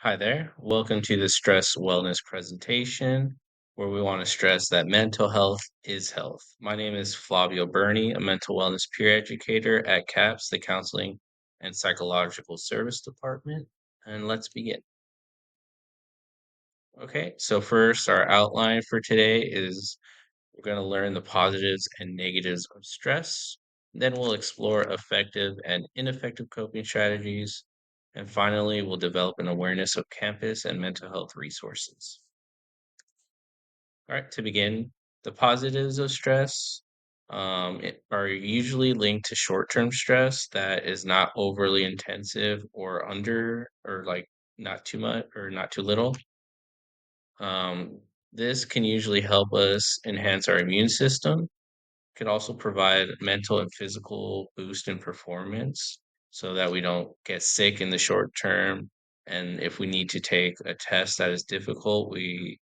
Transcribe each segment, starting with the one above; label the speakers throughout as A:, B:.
A: Hi there. Welcome to the Stress Wellness presentation, where we want to stress that mental health is health. My name is Flavio Berni, a mental wellness peer educator at CAPS, the Counseling and Psychological Service Department. And let's begin. Okay, so first, our outline for today is we're going to learn the positives and negatives of stress. Then we'll explore effective and ineffective coping strategies. And finally, we'll develop an awareness of campus and mental health resources. All right, to begin, the positives of stress are usually linked to short-term stress that is not overly intensive or not too much or not too little. This can usually help us enhance our immune system. Could also provide mental and physical boost in performance so that we don't get sick in the short term. And if we need to take a test that is difficult, we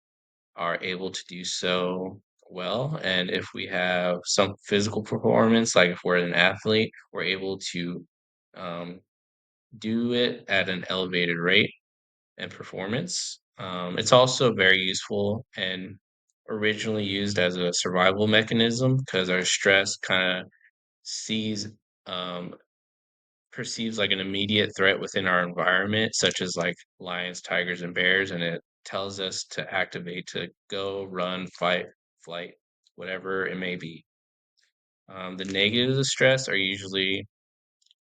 A: are able to do so well. And if we have some physical performance, like if we're an athlete, we're able to um, do it at an elevated rate and performance. It's also very useful and originally used as a survival mechanism because our stress kind of sees um, perceives like an immediate threat within our environment, such as like lions, tigers, and bears, and it tells us to activate to go, run, fight, flight, whatever it may be. The negatives of stress are usually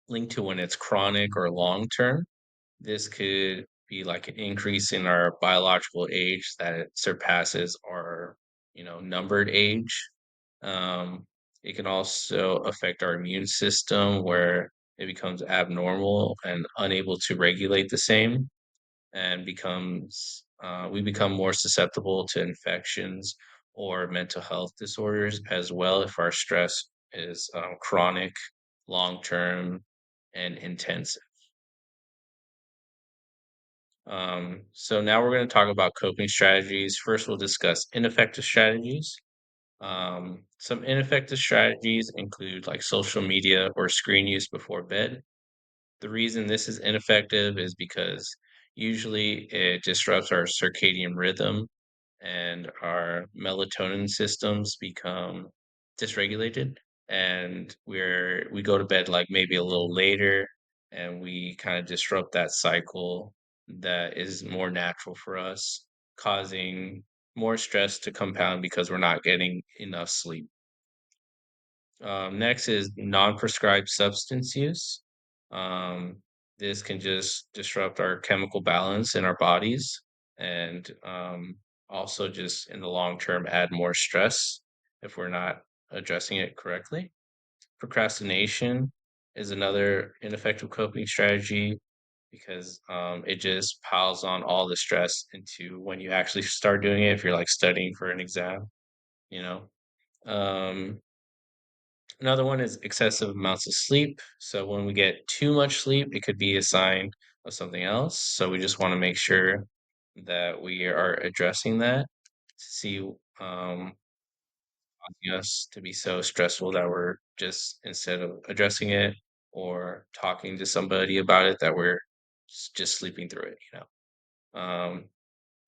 A: linked to when it's chronic or long term. This could be like an increase in our biological age that it surpasses our, numbered age. Um, it can also affect our immune system where it becomes abnormal and unable to regulate the same and we become more susceptible to infections or mental health disorders as well if our stress is chronic, long term, and intense. So now we're going to talk about coping strategies. First, we'll discuss ineffective strategies. Some ineffective strategies include like social media or screen use before bed. The reason this is ineffective is because usually it disrupts our circadian rhythm and our melatonin systems become dysregulated and we go to bed like maybe a little later and we kind of disrupt that cycle that is more natural for us, causing more stress to compound because we're not getting enough sleep. Next is non-prescribed substance use. Um, this can just disrupt our chemical balance in our bodies and also just in the long term add more stress if we're not addressing it correctly. Procrastination is another ineffective coping strategy because it just piles on all the stress into when you actually start doing it if you're like studying for an exam, you know. Um, Another one is excessive amounts of sleep. So when we get too much sleep, it could be a sign of something else. So we just want to make sure that we are addressing that to see causing us to be so stressful that we're just instead of addressing it or talking to somebody about it, that we're just sleeping through it. Um,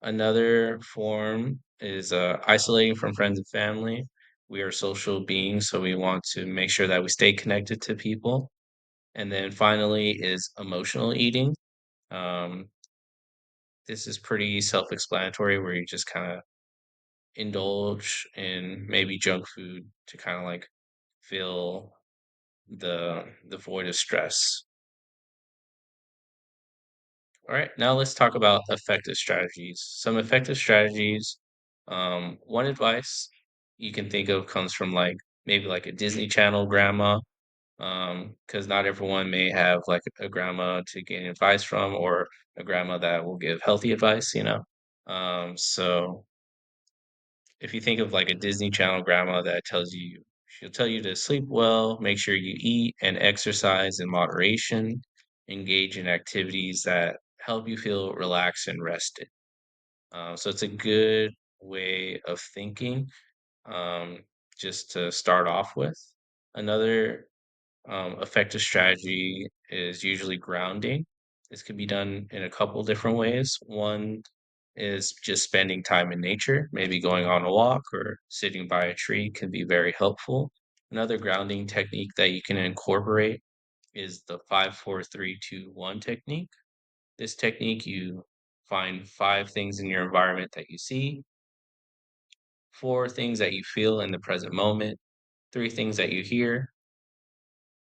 A: Another form is isolating from friends and family. We are social beings, so we want to make sure that we stay connected to people. And then finally is emotional eating. Um, this is pretty self-explanatory, where you just kind of indulge in maybe junk food to kind of like fill the void of stress. All right, now let's talk about effective strategies. Some effective strategies. One advice you can think of comes from like maybe like a Disney Channel grandma, because not everyone may have like a grandma to gain advice from or a grandma that will give healthy advice. So if you think of like a Disney Channel grandma that she'll tell you to sleep well, make sure you eat and exercise in moderation, engage in activities that help you feel relaxed and rested. So it's a good way of thinking, um, just to start off with. Another effective strategy is usually grounding. This could be done in a couple different ways. One is just spending time in nature, maybe going on a walk or sitting by a tree can be very helpful. Another grounding technique that you can incorporate is the 5, 4, 3, 2, 1 technique. This technique, you find 5 things in your environment that you see, 4 things that you feel in the present moment, 3 things that you hear,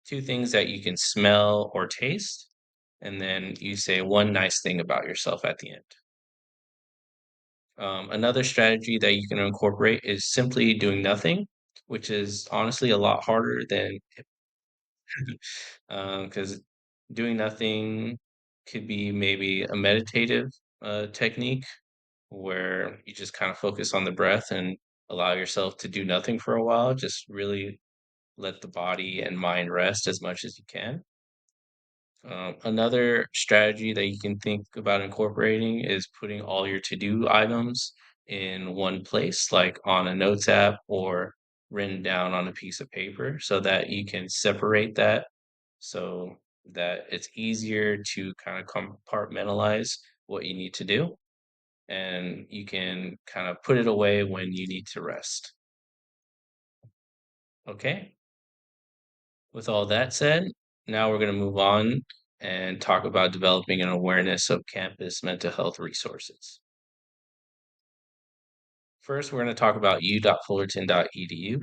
A: 2 things that you can smell or taste, and then you say one nice thing about yourself at the end. Another strategy that you can incorporate is simply doing nothing, which is honestly a lot harder than because doing nothing could be maybe a meditative technique where you just kind of focus on the breath and allow yourself to do nothing for a while. Just really let the body and mind rest as much as you can. Another strategy that you can think about incorporating is putting all your to-do items in one place, like on a notes app or written down on a piece of paper, so that you can separate that so that it's easier to kind of compartmentalize what you need to do and you can kind of put it away when you need to rest. Okay? With all that said, now we're going to move on and talk about developing an awareness of campus mental health resources. First, we're going to talk about u.fullerton.edu.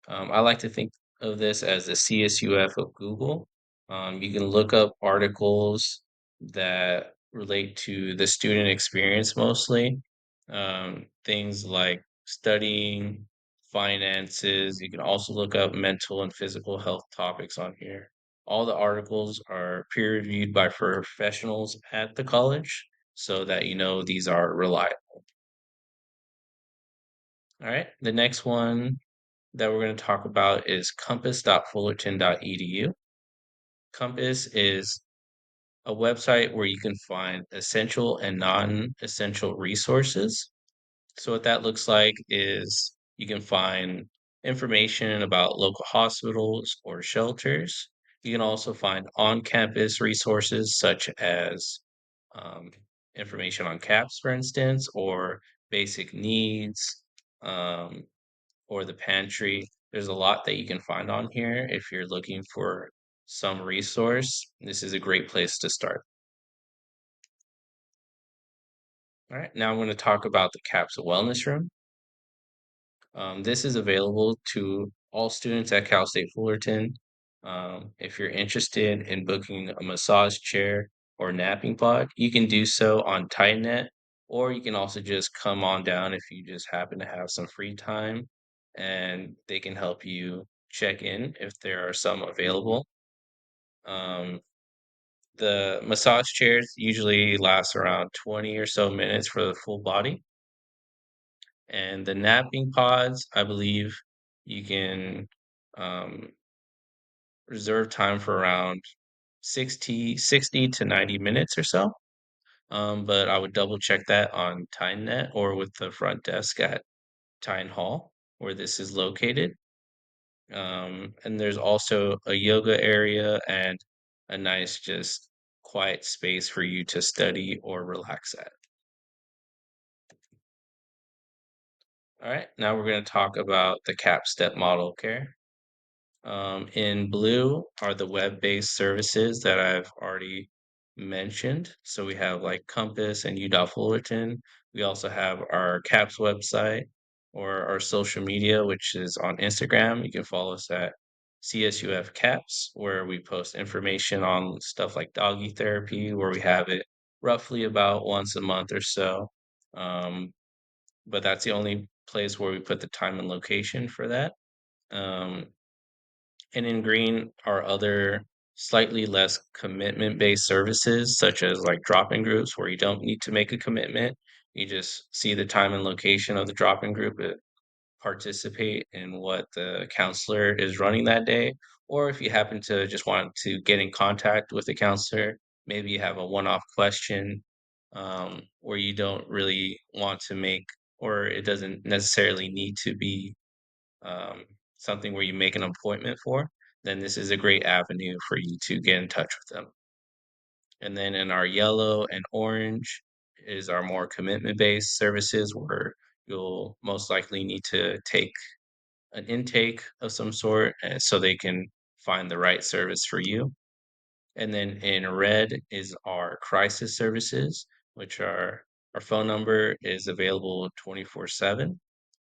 A: I like to think of this as the CSUF of Google. You can look up articles that relate to the student experience mostly. Things like studying, finances. You can also look up mental and physical health topics on here. All the articles are peer reviewed by professionals at the college so that you know these are reliable. All right, the next one that we're going to talk about is compass.fullerton.edu. Compass is a website where you can find essential and non-essential resources. So what that looks like is you can find information about local hospitals or shelters. You can also find on-campus resources such as um, information on CAPS, for instance, or basic needs, um, or the pantry. There's a lot that you can find on here if you're looking for some resource. This is a great place to start. All right, now I'm going to talk about the CAPS Wellness Room. This is available to all students at Cal State Fullerton. If you're interested in booking a massage chair or napping pod, you can do so on TitanNet, or you can also just come on down if you just happen to have some free time, and they can help you check in if there are some available. Um, the massage chairs usually last around 20 or so minutes for the full body. And the napping pods, I believe you can um, reserve time for around 60 to 90 minutes or so. But I would double check that on TimeNet or with the front desk at Tyne Hall, where this is located. And there's also a yoga area and a nice, just quiet space for you to study or relax at. All right, now we're going to talk about the CAP step model care. In blue are the web-based services that I've already mentioned. So we have like Compass and UW Fullerton. We also have our CAPS website or our social media, which is on Instagram. You can follow us at CSUF CAPS, where we post information on stuff like doggy therapy, where we have it roughly about once a month or so. Um, but that's the only place where we put the time and location for that. Um, and in green are other slightly less commitment-based services, such as like drop-in groups where you don't need to make a commitment. You just see the time and location of the drop-in group, participate in what the counselor is running that day. Or if you happen to just want to get in contact with the counselor, maybe you have a one-off question where you don't really want to make, or it doesn't necessarily need to be um, something where you make an appointment for, then this is a great avenue for you to get in touch with them. And then in our yellow and orange is our more commitment-based services where you'll most likely need to take an intake of some sort so they can find the right service for you. And then in red is our crisis services, which are our phone number is available 24/7.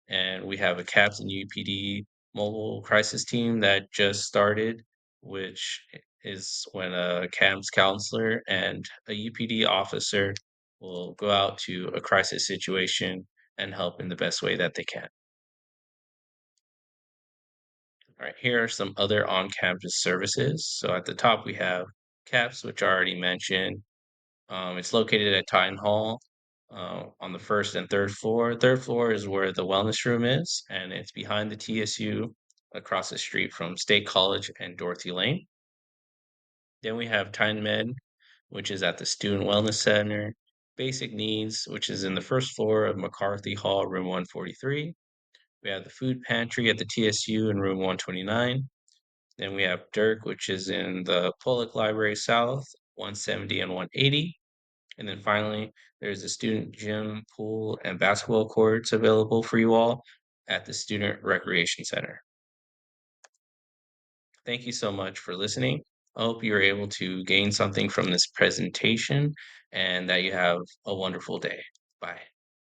A: And we have a CAPS and UPD mobile crisis team that just started, which is when a CAMS counselor and a UPD officer will go out to a crisis situation and help in the best way that they can. All right, here are some other on-campus services. So at the top we have CAPS, which I already mentioned. It's located at Tyne Hall on the first and third floor. Third floor is where the wellness room is, and it's behind the TSU across the street from State College and Dorothy Lane. Then we have Tyne Med, which is at the Student Wellness Center. Basic Needs, which is in the first floor of McCarthy Hall, room 143. We have the food pantry at the TSU in room 129. Then we have Dirk, which is in the Pollock Library South, 170 and 180. And then finally, there's a student gym, pool, and basketball courts available for you all at the Student Recreation Center. Thank you so much for listening. I hope you're able to gain something from this presentation and that you have a wonderful day. Bye.